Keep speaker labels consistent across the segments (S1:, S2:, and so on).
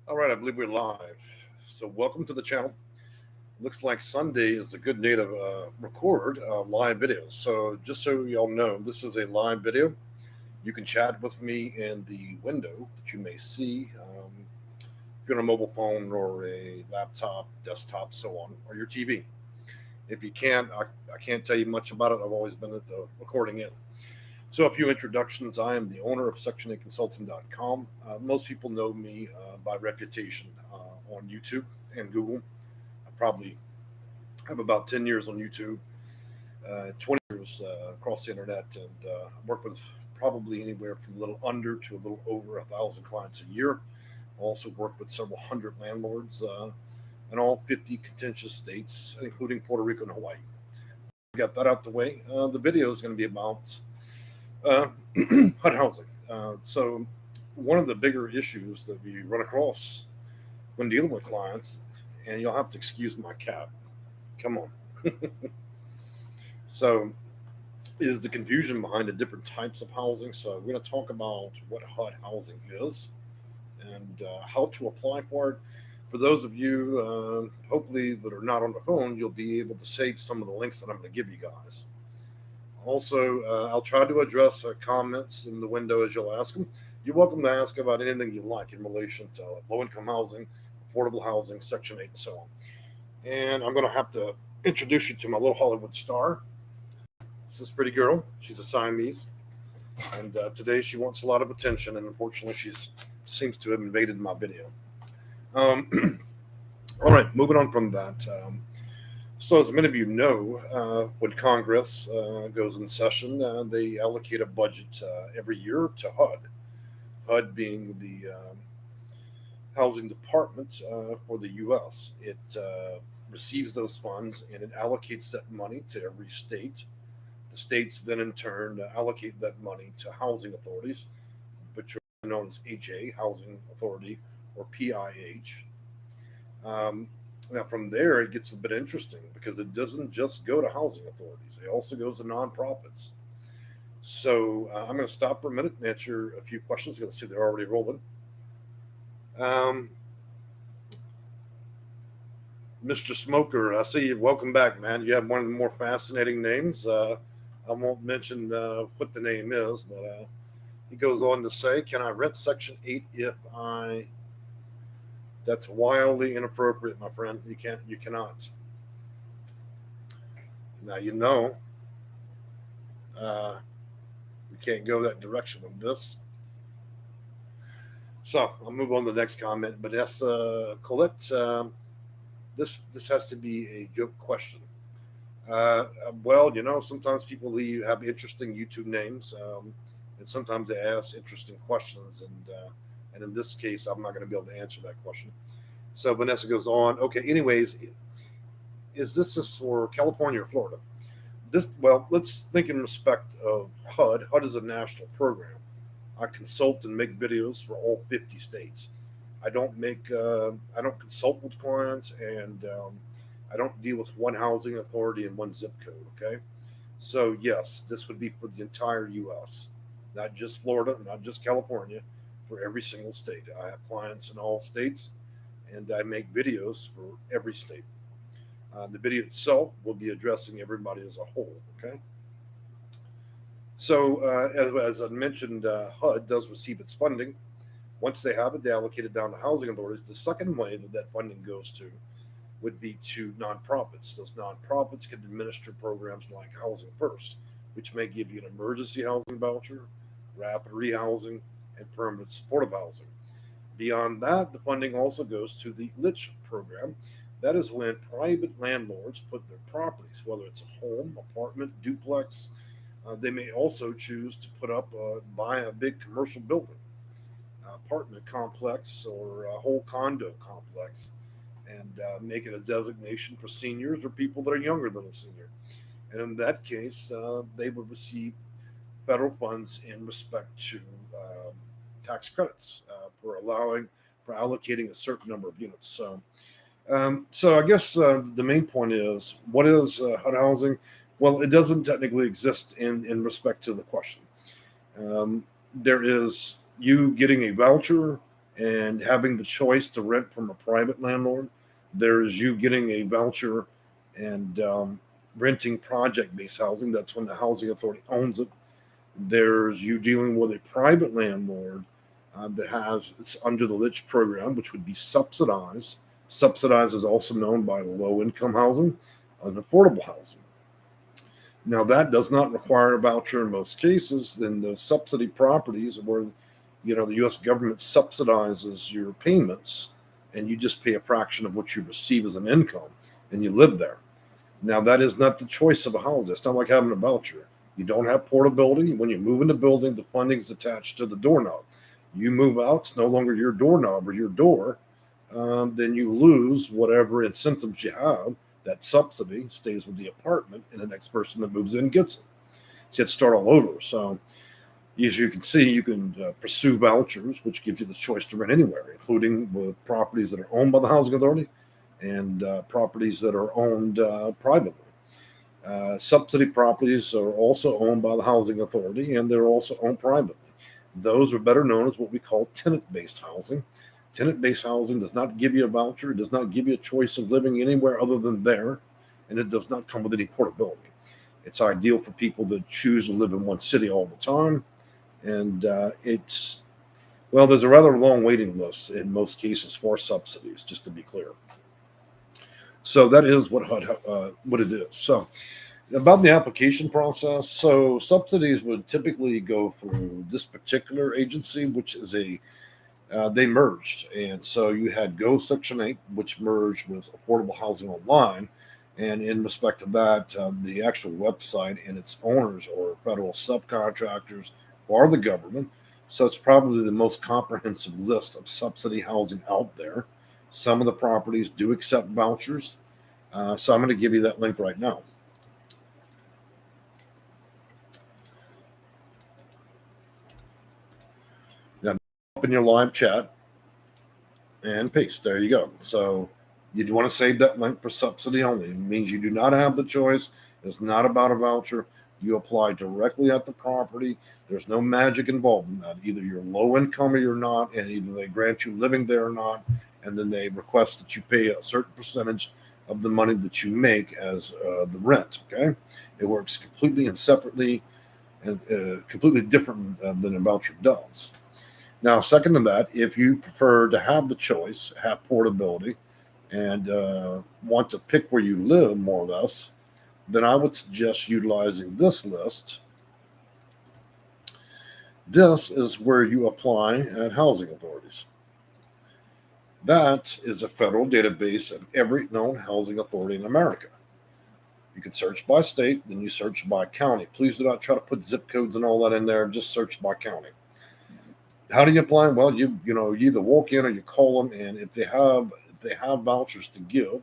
S1: All right, I believe we're live. So, welcome to the channel. Looks like Sunday is a good day to record live videos. So, just so y'all know, this is a live video. You can chat with me in the window that you may see. If you're on a mobile phone or a laptop, desktop, so on, or your TV. If you can't, I can't tell you much about it. I've always been at the recording end. So, a few introductions. I am the owner of Section8Consulting.com. Most people know me by reputation on YouTube and Google. I probably have about 10 years on YouTube, 20 years across the internet, and work with probably anywhere from a little under to a little over 1,000 clients a year. I also work with several hundred landlords in all 50 contentious states, including Puerto Rico and Hawaii. Got that out the way. The video is going to be about HUD housing. So, one of the bigger issues that we run across when dealing with clients, and you'll have to excuse my cat. Come on. So, is the confusion behind the different types of housing. So, we're going to talk about what HUD housing is and how to apply for it. For those of you, hopefully, that are not on the phone, you'll be able to save some of the links that I'm going to give you guys. Also, I'll try to address comments in the window as you'll ask them. You're welcome to ask about anything you like in relation to low-income housing, affordable housing, Section 8, and so on. And I'm going to have to introduce you to my little Hollywood star. This is pretty girl. She's a Siamese. And today she wants a lot of attention, and unfortunately she seems to have invaded my video. All right, moving on from that. So, as many of you know, when Congress goes in session, they allocate a budget every year to HUD. HUD being the housing department for the U.S. It receives those funds and it allocates that money to every state. The states then, in turn, allocate that money to housing authorities, which are known as HA, Housing Authority, or PIH. Now, from there, it gets a bit interesting because it doesn't just go to housing authorities. It also goes to nonprofits. So I'm going to stop for a minute and answer a few questions. You'll see they're already rolling. Mr. Smoker, I see you. Welcome back, man. You have one of the more fascinating names. I won't mention what the name is, but he goes on to say, can I rent Section 8 if I... That's wildly inappropriate, my friend. You cannot. Now, you can't go that direction with this. So I'll move on to the next comment. But that's Colette. This has to be a joke question. Well, sometimes people have interesting YouTube names, and sometimes they ask interesting questions, and in this case, I'm not going to be able to answer that question. So Vanessa goes on. Okay, anyways, is this for California or Florida? Well, let's think in respect of HUD. HUD is a national program. I consult and make videos for all 50 states. I don't consult with clients, and I don't deal with one housing authority and one zip code. Okay, so yes, this would be for the entire U.S., not just Florida, not just California. For every single state. I have clients in all states, and I make videos for every state. The video itself will be addressing everybody as a whole. Okay. So, as I mentioned, HUD does receive its funding. Once they have it, they allocate it down to housing authorities. The second way that funding goes to would be to nonprofits. Those nonprofits can administer programs like Housing First, which may give you an emergency housing voucher, rapid rehousing, and permanent supportive housing. Beyond that, the funding also goes to the LICH program. That is when private landlords put their properties, whether it's a home, apartment, duplex, they may also choose to buy a big commercial building, apartment complex, or a whole condo complex, and make it a designation for seniors or people that are younger than a senior. And in that case, they would receive federal funds in respect to tax credits for allocating a certain number of units. So I guess the main point is, what is HUD housing? Well, it doesn't technically exist in respect to the question. There is you getting a voucher and having the choice to rent from a private landlord. There's you getting a voucher and renting project based housing. That's when the housing authority owns it. There's you dealing with a private landlord that has it's under the LITCH program, which would be subsidized. Subsidized is also known by low income housing and affordable housing. Now that does not require a voucher in most cases. Then the subsidy properties where the U.S. government subsidizes your payments, and you just pay a fraction of what you receive as an income, and you live there. Now that is not the choice of a house. It's not like having a voucher. You don't have portability. When you move in the building, the funding is attached to the doorknob. You move out, it's no longer your doorknob or your door. Then you lose whatever incentives you have. That subsidy stays with the apartment, and the next person that moves in gets it. So you have to start all over. So as you can see, you can pursue vouchers, which gives you the choice to rent anywhere, including with properties that are owned by the housing authority and properties that are owned privately. Subsidy properties are also owned by the housing authority, and they're also owned privately. Those are better known as what we call tenant-based housing. Tenant-based housing does not give you a voucher. It does not give you a choice of living anywhere other than there, and it does not come with any portability. It's ideal for people that choose to live in one city all the time, and there's a rather long waiting list in most cases for subsidies, just to be clear. So that is what what it is. So about the application process, so subsidies would typically go through this particular agency, which is they merged. And so you had Go Section 8, which merged with Affordable Housing Online. And in respect to that, the actual website and its owners or federal subcontractors are the government. So it's probably the most comprehensive list of subsidy housing out there. Some of the properties do accept vouchers. So I'm going to give you that link right now. Now, open your live chat and paste. There you go. So you'd want to save that link for subsidy only. It means you do not have the choice. It's not about a voucher. You apply directly at the property. There's no magic involved in that. Either you're low income or you're not, and either they grant you living there or not, and then they request that you pay a certain percentage of the money that you make as the rent. Okay, it works completely and separately and completely different than a voucher does. Now, second to that, if you prefer to have the choice, have portability, and want to pick where you live more or less, then I would suggest utilizing this list. This is where you apply at housing authorities. That is a federal database of every known housing authority in America. You can search by state, then you search by county. Please do not try to put zip codes and all that in there. Just search by county. How do you apply? Well, you either walk in or you call them, and if they have vouchers to give,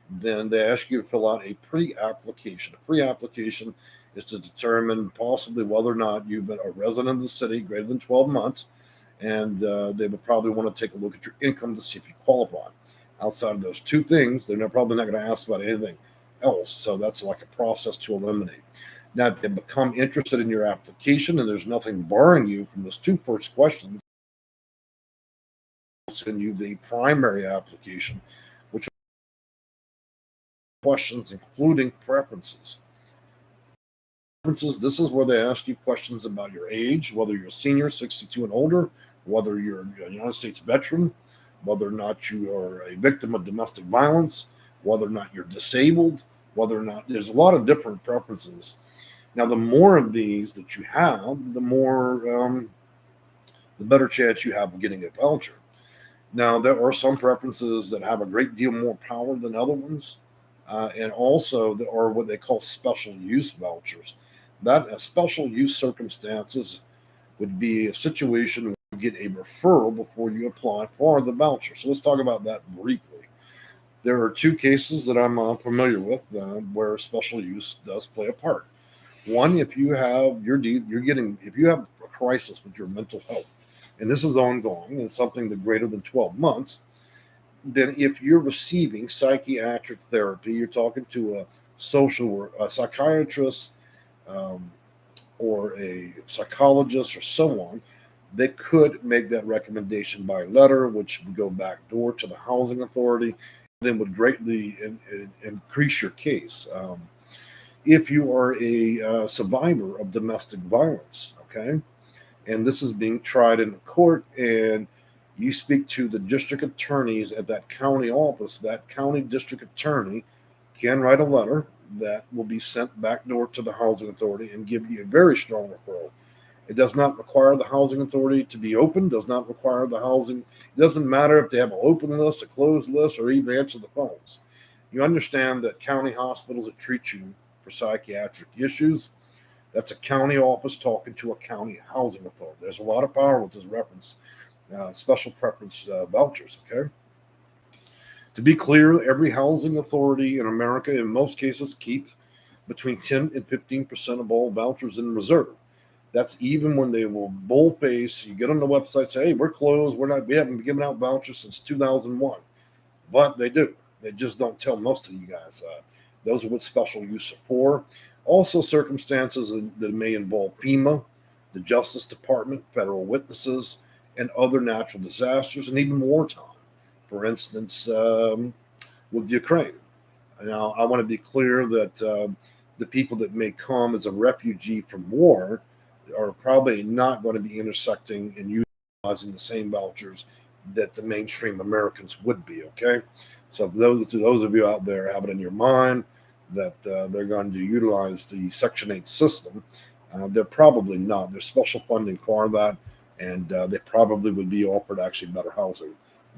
S1: then they ask you to fill out a pre-application. A pre-application is to determine possibly whether or not you've been a resident of the city greater than 12 months, and they would probably want to take a look at your income to see if you qualify. Outside of those two things, they're probably not going to ask about anything else. So that's like a process to eliminate. Now, if they become interested in your application and there's nothing barring you from those two first questions, they'll send you the primary application, which are questions including preferences. This is where they ask you questions about your age, whether you're a senior, 62 and older, whether you're a United States veteran, whether or not you are a victim of domestic violence, whether or not you're disabled, whether or not there's a lot of different preferences. Now, the more of these that you have, the better chance you have of getting a voucher. Now, there are some preferences that have a great deal more power than other ones, and also there are what they call special use vouchers. That special use circumstances would be a situation where you get a referral before you apply for the voucher. So let's talk about that briefly. There are two cases that I'm familiar with where special use does play a part. One, if you have if you have a crisis with your mental health, and this is ongoing and something that greater than 12 months, then if you're receiving psychiatric therapy, you're talking to a psychiatrist, or a psychologist or so on, they could make that recommendation by letter, which would go back door to the housing authority, then would greatly increase your case. If you are a survivor of domestic violence, okay, and this is being tried in court, and you speak to the district attorneys at that county office, that county district attorney can write a letter that will be sent back door to the housing authority and give you a very strong referral. It does not require the housing authority to be open, does not require the housing. It doesn't matter if they have an open list, a closed list, or even answer the phones. You understand that county hospitals that treat you for psychiatric issues, that's a county office talking to a county housing authority. There's a lot of power with this reference, special preference vouchers, okay? To be clear, every housing authority in America, in most cases, keep between 10 and 15% of all vouchers in reserve. That's even when they will bullface. You get on the website, say, "Hey, we're closed. We haven't been giving out vouchers since 2001," but they do. They just don't tell most of you guys. Those are what special use are for. Also, circumstances that may involve FEMA, the Justice Department, federal witnesses, and other natural disasters, and even wartime. For instance, with Ukraine. Now, I want to be clear that the people that may come as a refugee from war are probably not going to be intersecting and utilizing the same vouchers that the mainstream Americans would be, okay? So those of you out there, have it in your mind that they're going to utilize the Section 8 system. They're probably not. There's special funding for that, and they probably would be offered actually better housing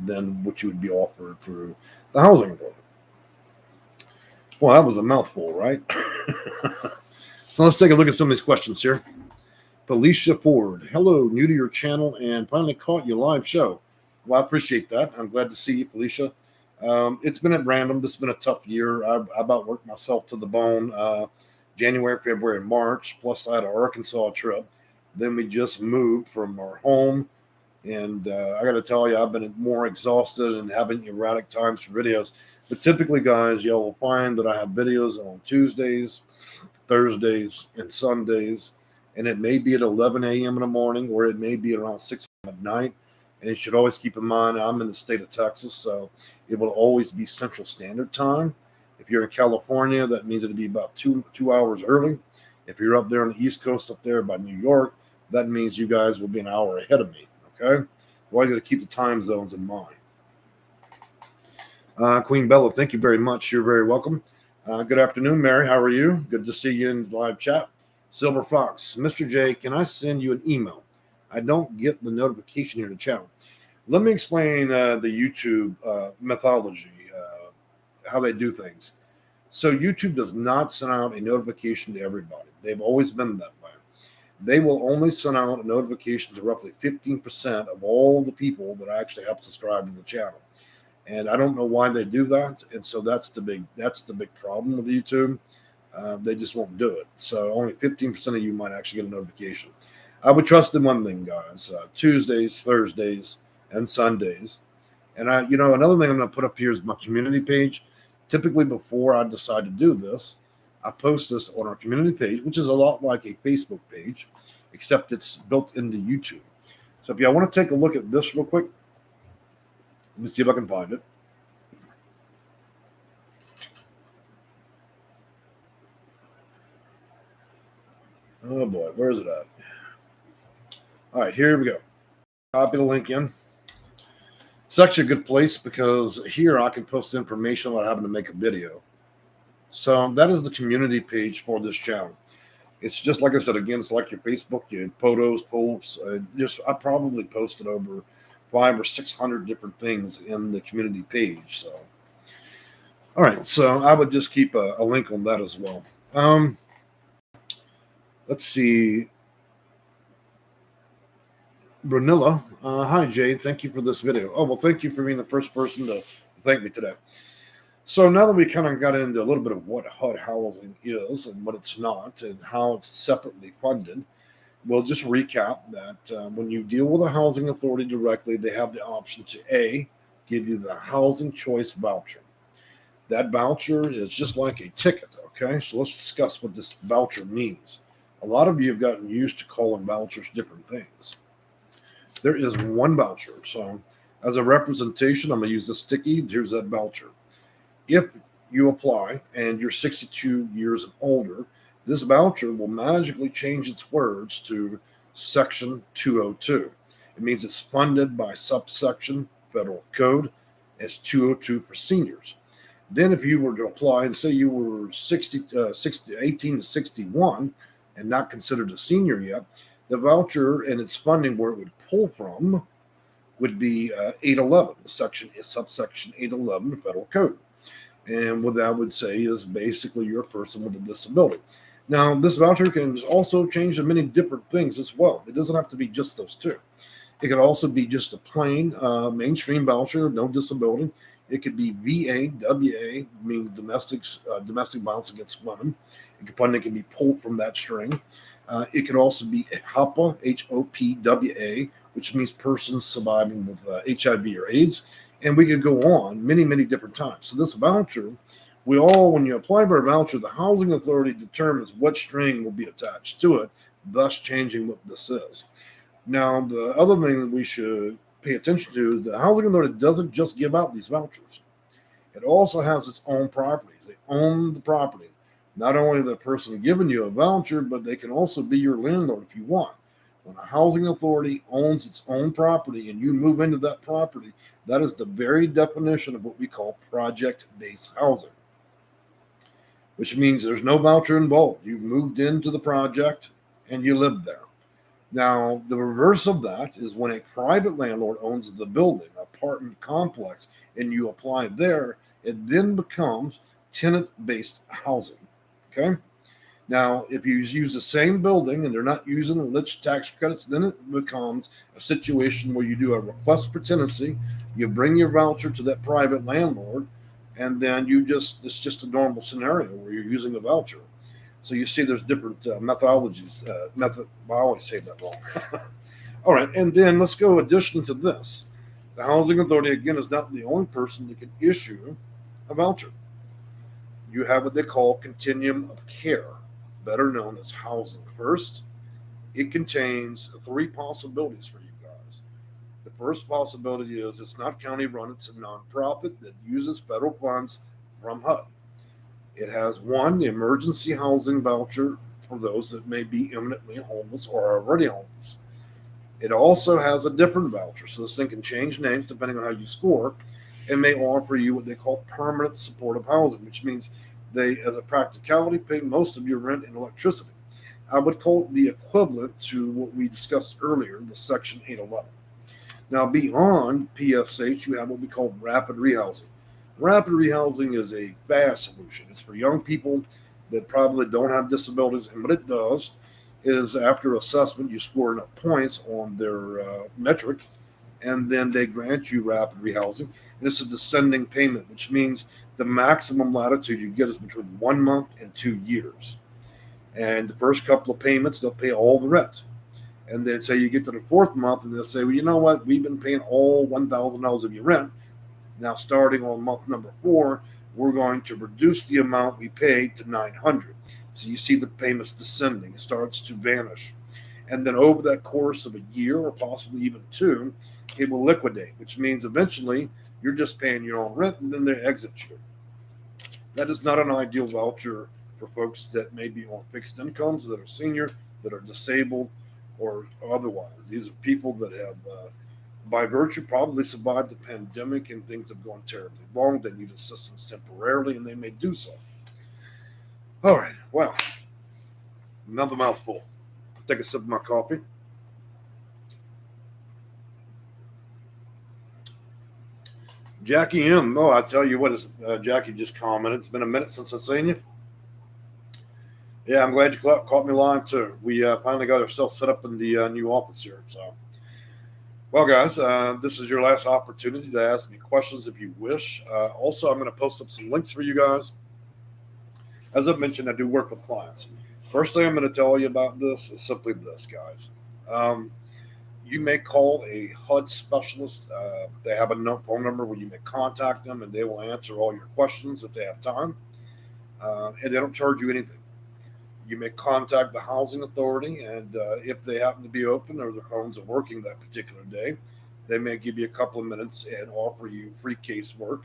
S1: than what you would be offered through the housing authority. Well, that was a mouthful, right? So let's take a look at some of these questions here. Felicia Ford, hello, new to your channel and finally caught your live show. Well, I appreciate that. I'm glad to see you, Felicia. It's been at random. This has been a tough year. I about worked myself to the bone. January, February, and March, plus I had an Arkansas trip. Then we just moved from our home. And I got to tell you, I've been more exhausted and having erratic times for videos. But typically, guys, y'all will find that I have videos on Tuesdays, Thursdays, and Sundays. And it may be at 11 a.m. in the morning, or it may be around 6 p.m. at night. And you should always keep in mind, I'm in the state of Texas, so it will always be Central Standard Time. If you're in California, that means it'll be about two hours early. If you're up there on the East Coast, up there by New York, that means you guys will be an hour ahead of me. Okay, always got to keep the time zones in mind. Queen Bella, thank you very much. You're very welcome. Good afternoon, Mary. How are you? Good to see you in the live chat. Silver Fox, Mr. J, can I send you an email? I don't get the notification here in the channel. Let me explain the YouTube methodology, how they do things. So YouTube does not send out a notification to everybody. They've always been that way. They will only send out a notification to roughly 15% of all the people that actually have subscribed to the channel. And I don't know why they do that. And so that's the big problem with YouTube. They just won't do it. So only 15% of you might actually get a notification. I would trust in one thing, guys. Tuesdays, Thursdays, and Sundays. And another thing I'm going to put up here is my community page. Typically, before I decide to do this, I post this on our community page, which is a lot like a Facebook page, except it's built into YouTube. So if y'all want to take a look at this real quick, let me see if I can find it. Oh boy, where is it at? All right, here we go. Copy the link in. It's actually a good place because here I can post information without having to make a video. So that is the community page for this channel. It's just like I said, again, it's like your Facebook, you had photos, posts. I probably posted over 500 or 600 different things in the community page. So, all right, so I would just keep a link on that as well. Let's see. Brunilla, hi Jay, thank you for this video. Oh, well, thank you for being the first person to thank me today. So now that we kind of got into a little bit of what HUD housing is and what it's not and how it's separately funded, we'll just recap that when you deal with a housing authority directly, they have the option to A, give you the housing choice voucher. That voucher is just like a ticket, okay? So let's discuss what this voucher means. A lot of you have gotten used to calling vouchers different things. There is one voucher. So, as a representation, I'm going to use the sticky. Here's that voucher. If you apply and you're 62 years and older, this voucher will magically change its words to Section 202. It means it's funded by subsection federal code as 202 for seniors. Then, if you were to apply and say you were 18 to 61 and not considered a senior yet, the voucher and its funding where it would pull from would be 811, subsection 811 federal code. And what that would say is basically you're a person with a disability. Now, this voucher can also change to many different things as well. It doesn't have to be just those two. It could also be just a plain mainstream voucher, no disability. It could be VA, WA, means domestic violence against women. Funding can be pulled from that string. It could also be HOPWA, HOPWA, which means persons surviving with HIV or AIDS. And we could go on many, many different times. So this voucher, when you apply for a voucher, the housing authority determines what string will be attached to it, thus changing what this is. Now, the other thing that we should pay attention to is the housing authority doesn't just give out these vouchers. It also has its own properties. They own the property. Not only the person giving you a voucher, but they can also be your landlord if you want. When a housing authority owns its own property and you move into that property, that is the very definition of what we call project-based housing, which means there's no voucher involved. You moved into the project and you lived there. Now, the reverse of that is when a private landlord owns the building, apartment complex, and you apply there, it then becomes tenant-based housing. Okay? Now, if you use the same building and they're not using the lich tax credits, then it becomes a situation where you do a request for tenancy, you bring your voucher to that private landlord, and then it's just a normal scenario where you're using a voucher. So you see there's different methodologies. I always say that wrong. All right, and then let's go addition to this. The housing authority, again, is not the only person that can issue a voucher. You have what they call Continuum of Care, better known as Housing First. It contains three possibilities for you guys. The first possibility is it's not county run, it's a nonprofit that uses federal funds from HUD. It has one, the emergency housing voucher for those that may be imminently homeless or are already homeless. It also has a different voucher, so this thing can change names depending on how you score, and may offer you what they call permanent supportive housing, which means they, as a practicality, pay most of your rent and electricity. I would call it the equivalent to what we discussed earlier, the Section 811. Now, beyond PFH, you have what we call rapid rehousing. Rapid rehousing is a fast solution. It's for young people that probably don't have disabilities, and what it does is after assessment, you score enough points on their metric, and then they grant you rapid rehousing. And it's a descending payment, which means the maximum latitude you get is between 1 month and 2 years. And the first couple of payments, they'll pay all the rent. And then say you get to the fourth month, and they'll say, well, you know what? We've been paying all $1,000 of your rent. Now, starting on month number 4, we're going to reduce the amount we paid to $900. So you see the payments descending. It starts to vanish. And then over that course of a year or possibly even 2, it will liquidate, which means eventually you're just paying your own rent and then they exit you. That is not an ideal voucher for folks that may be on fixed incomes, that are senior, that are disabled, or otherwise. These are people that have, by virtue, probably survived the pandemic and things have gone terribly wrong. They need assistance temporarily, and they may do so. All right, well, another mouthful. Take a sip of my coffee. Jackie M. Oh, I tell you what, Jackie just commented. It's been a minute since I've seen you. Yeah, I'm glad you caught me live too. We finally got ourselves set up in the new office here. So, well, guys, this is your last opportunity to ask me questions if you wish. Also, I'm going to post up some links for you guys. As I've mentioned, I do work with clients. First thing I'm going to tell you about this is simply this, guys. You may call a HUD specialist. They have a phone number where you may contact them, and they will answer all your questions if they have time. And they don't charge you anything. You may contact the housing authority, and if they happen to be open or their phones are working that particular day, they may give you a couple of minutes and offer you free casework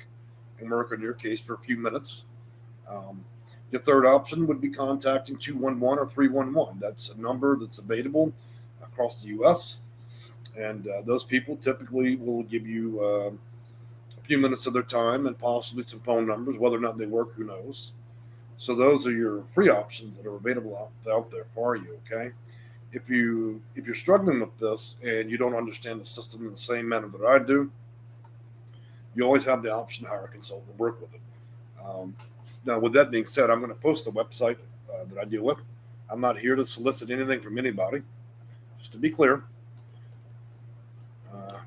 S1: and work on your case for a few minutes. Um, your third option would be contacting 211 or 311. That's a number that's available across the U.S., and those people typically will give you a few minutes of their time and possibly some phone numbers. Whether or not they work, who knows? So those are your free options that are available out there for you. Okay, if you're struggling with this and you don't understand the system in the same manner that I do, you always have the option to hire a consultant to work with it. Um, Now, with that being said, I'm going to post a website that I deal with. I'm not here to solicit anything from anybody. Just to be clear, uh,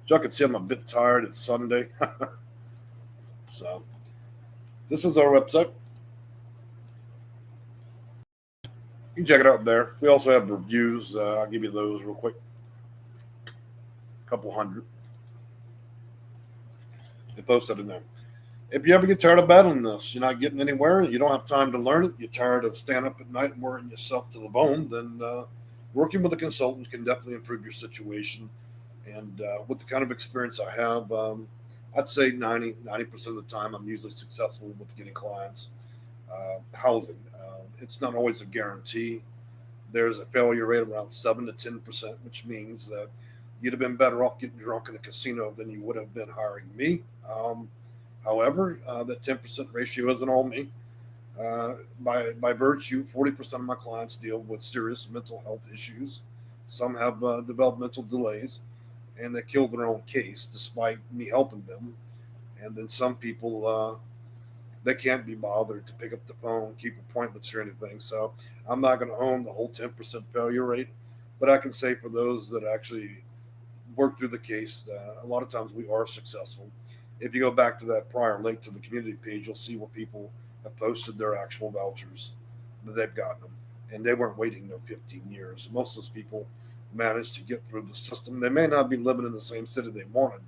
S1: so I can see I'm a bit tired. It's Sunday, so this is our website. You can check it out there. We also have reviews. I'll give you those real quick. A couple hundred. They posted in there. If you ever get tired of battling this, you're not getting anywhere, you don't have time to learn it, you're tired of staying up at night and worrying yourself to the bone, then working with a consultant can definitely improve your situation. And with the kind of experience I have, I'd say 90% of the time I'm usually successful with getting clients housing. It's not always a guarantee. There's a failure rate of around 7 to 10%, which means that you'd have been better off getting drunk in a casino than you would have been hiring me. However, that 10% ratio isn't all me. By virtue, 40% of my clients deal with serious mental health issues. Some have developmental delays, and they kill their own case despite me helping them. And then some people, they can't be bothered to pick up the phone, keep appointments or anything. So I'm not going to own the whole 10% failure rate, but I can say for those that actually work through the case, a lot of times we are successful. If you go back to that prior link to the community page, you'll see where people have posted their actual vouchers that they've gotten them, and they weren't waiting no 15 years. Most of those people managed to get through the system. They may not be living in the same city they wanted,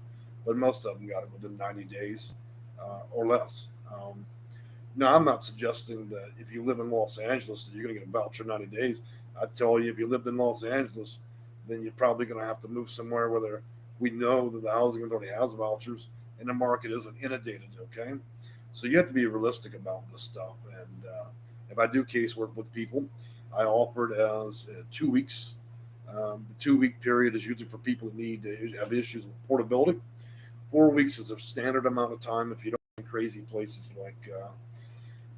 S1: but most of them got it within 90 days or less. Now, I'm not suggesting that if you live in Los Angeles that you're going to get a voucher in 90 days. I tell you, if you lived in Los Angeles, then you're probably going to have to move somewhere where we know that the housing authority has vouchers and the market isn't inundated. Okay, so you have to be realistic about this stuff. And if I do casework with people, I offer it as 2 weeks. The 2 week period is usually for people that need to have issues with portability. 4 weeks is a standard amount of time if you don't in crazy places like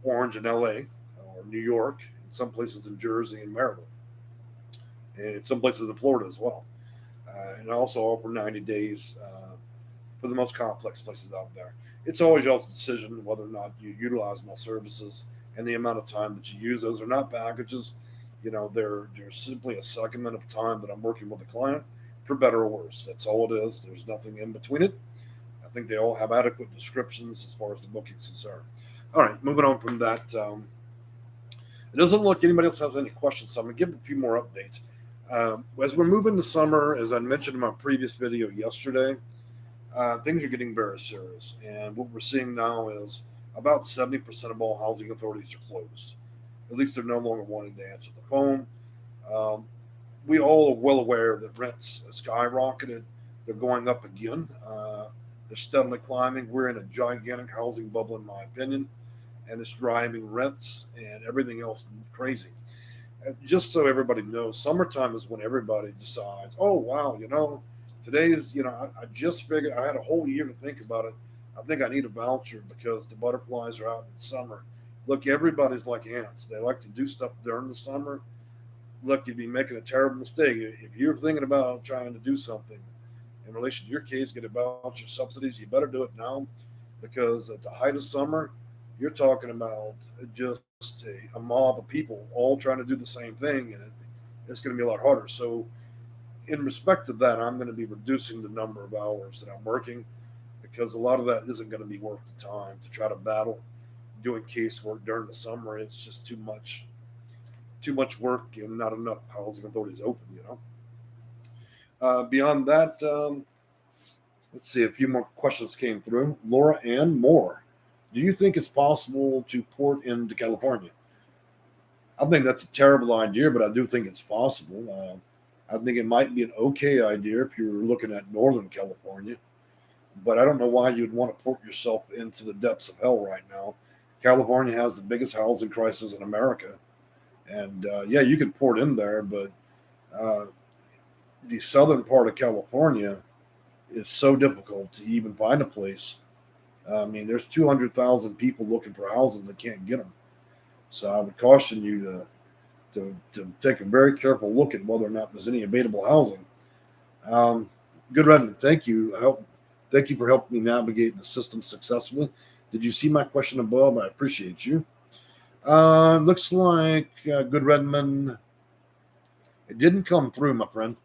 S1: Orange in LA or New York, and some places in Jersey and Maryland, and some places in Florida as well. And I also offer 90 days for the most complex places out there. It's always y'all's decision whether or not you utilize my services and the amount of time that you use. Those are not packages. They're simply a segment of time that I'm working with a client for better or worse. That's all it is. There's nothing in between it. I think they all have adequate descriptions as far as the booking is concerned. All right, moving on from that. It doesn't look like anybody else has any questions, so I'm going to give a few more updates. As we're moving to summer, as I mentioned in my previous video yesterday, things are getting very serious. And what we're seeing now is about 70% of all housing authorities are closed. At least they're no longer wanting to answer the phone. Um, we all are well aware that rents have skyrocketed. They're going up again. They're steadily climbing. We're in a gigantic housing bubble, in my opinion, and it's driving rents and everything else crazy. And just so everybody knows, summertime is when everybody decides, oh, wow, today is, I just figured I had a whole year to think about it. I think I need a voucher because the butterflies are out in the summer. Look, everybody's like ants. They like to do stuff during the summer. Look, you'd be making a terrible mistake. If you're thinking about trying to do something in relation to your case, get a voucher subsidies, you better do it now because at the height of summer, you're talking about just a mob of people all trying to do the same thing, and it's going to be a lot harder. So, in respect to that, I'm going to be reducing the number of hours that I'm working because a lot of that isn't going to be worth the time to try to battle doing casework during the summer. It's just too much work and not enough housing authorities open. Beyond that, let's see, a few more questions came through. Laura Ann Moore, do you think it's possible to port into California? I think that's a terrible idea, but I do think it's possible. I think it might be an okay idea if you're looking at Northern California, but I don't know why you'd want to port yourself into the depths of hell right now. California has the biggest housing crisis in America, and yeah, you can port in there, but uh, the southern part of California is so difficult to even find a place. I mean, there's 200,000 people looking for houses that can't get them. So I would caution you to take a very careful look at whether or not there's any available housing. Good Redmond, thank you. Thank you for helping me navigate the system successfully. Did you see my question above? I appreciate you. Looks like Good Redmond, it didn't come through, my friend.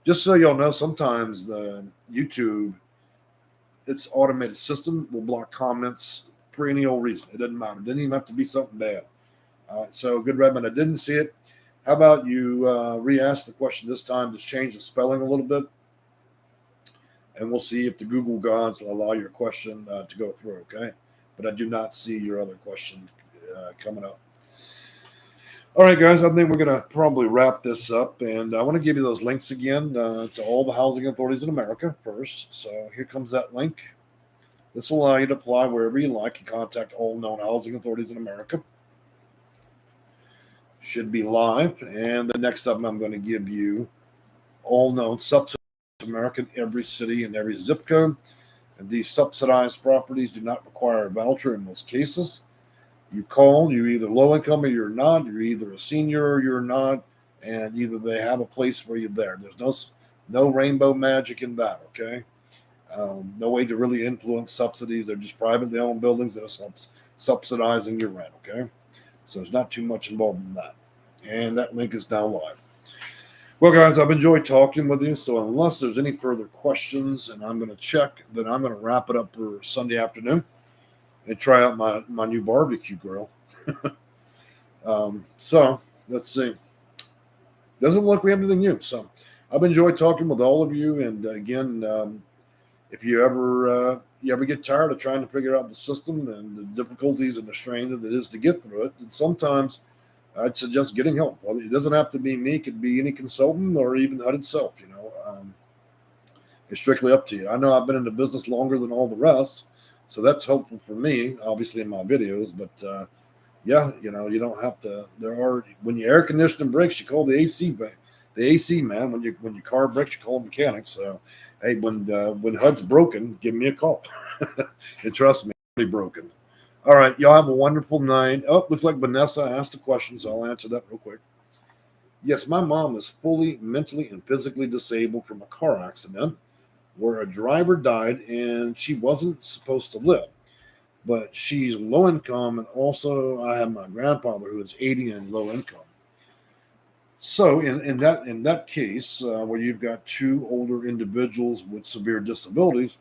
S1: Just so y'all know, sometimes the YouTube, its automated system will block comments for any old reason. It doesn't matter. It didn't even have to be something bad. So, Good Redmond, I didn't see it. How about you re-ask the question this time? Just change the spelling a little bit, and we'll see if the Google gods will allow your question to go through, okay? But I do not see your other question coming up. All right, guys, I think we're going to probably wrap this up, and I want to give you those links again to all the housing authorities in America first. So here comes that link. This will allow you to apply wherever you like and contact all known housing authorities in America. Should be live, and the next up, I'm going to give you all known subsidies in America in every city and every zip code. And these subsidized properties do not require a voucher in most cases. You call, you're either low income or you're not. You're either a senior or you're not, and either they have a place where you're there. There's no rainbow magic in that, okay? No way to really influence subsidies. They're just privately owned buildings that are subsidizing your rent, okay? So there's not too much involved in that. And that link is now live. Well, guys, I've enjoyed talking with you. So unless there's any further questions, and I'm going to check, then I'm going to wrap it up for Sunday afternoon and try out my new barbecue grill. So let's see. Doesn't look like we have anything new. So I've enjoyed talking with all of you. And again, if you ever get tired of trying to figure out the system and the difficulties and the strain that it is to get through it, then sometimes I'd suggest getting help. Well, it doesn't have to be me; it could be any consultant or even HUD itself. It's strictly up to you. I know I've been in the business longer than all the rest, so that's helpful for me, obviously in my videos. But yeah, you don't have to. When your air conditioning breaks, you call the AC man. When your car breaks, you call a mechanic. So hey, when HUD's broken, give me a call. And trust me, it's really broken. All right, y'all have a wonderful night. Oh, looks like Vanessa asked a question, so I'll answer that real quick. Yes, my mom is fully mentally and physically disabled from a car accident where a driver died and she wasn't supposed to live. But she's low income, and also I have my grandfather who is 80 and low income. So in that case, where you've got two older individuals with severe disabilities,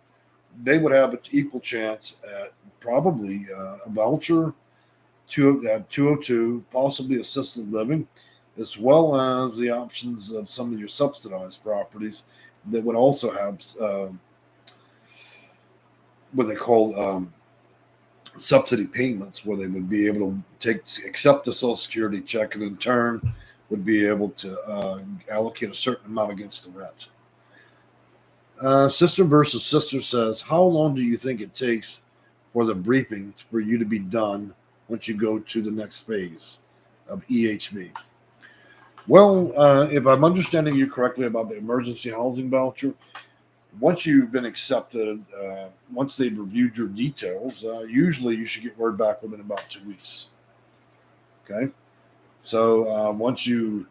S1: they would have an equal chance at probably a voucher, 202, possibly assisted living, as well as the options of some of your subsidized properties that would also have what they call subsidy payments, where they would be able to accept the Social Security check and in turn would be able to allocate a certain amount against the rent. Sister versus Sister says, how long do you think it takes for the briefing for you to be done once you go to the next phase of EHV? Well, if I'm understanding you correctly about the emergency housing voucher, once you've been accepted, once they've reviewed your details, usually you should get word back within about 2 weeks. Okay? So once you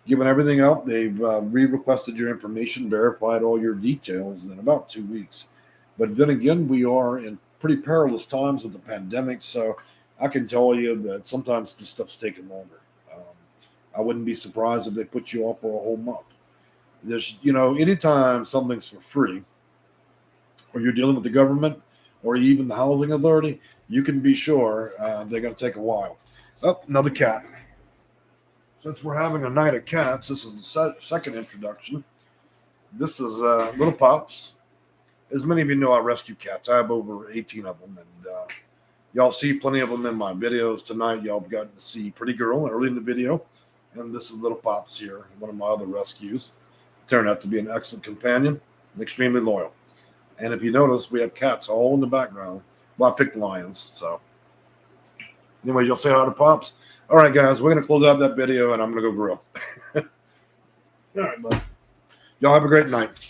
S1: given everything up, they've re-requested your information, verified all your details in about 2 weeks. But then again, we are in pretty perilous times with the pandemic, so I can tell you that sometimes this stuff's taking longer. I wouldn't be surprised if they put you off for a whole month. There's, anytime something's for free, or you're dealing with the government, or even the housing authority, you can be sure they're going to take a while. Oh, another cat. Since we're having a night of cats, this is the second introduction. This is Little Pops. As many of you know, I rescue cats. I have over 18 of them. And, Y'all see plenty of them in my videos tonight. Y'all have gotten to see Pretty Girl early in the video. And this is Little Pops here, one of my other rescues. Turned out to be an excellent companion and extremely loyal. And if you notice, we have cats all in the background. Well, I picked lions, so. Anyway, you'll say hi to Pops. All right, guys, we're going to close out that video, and I'm going to go grill. All right, bud. Y'all have a great night.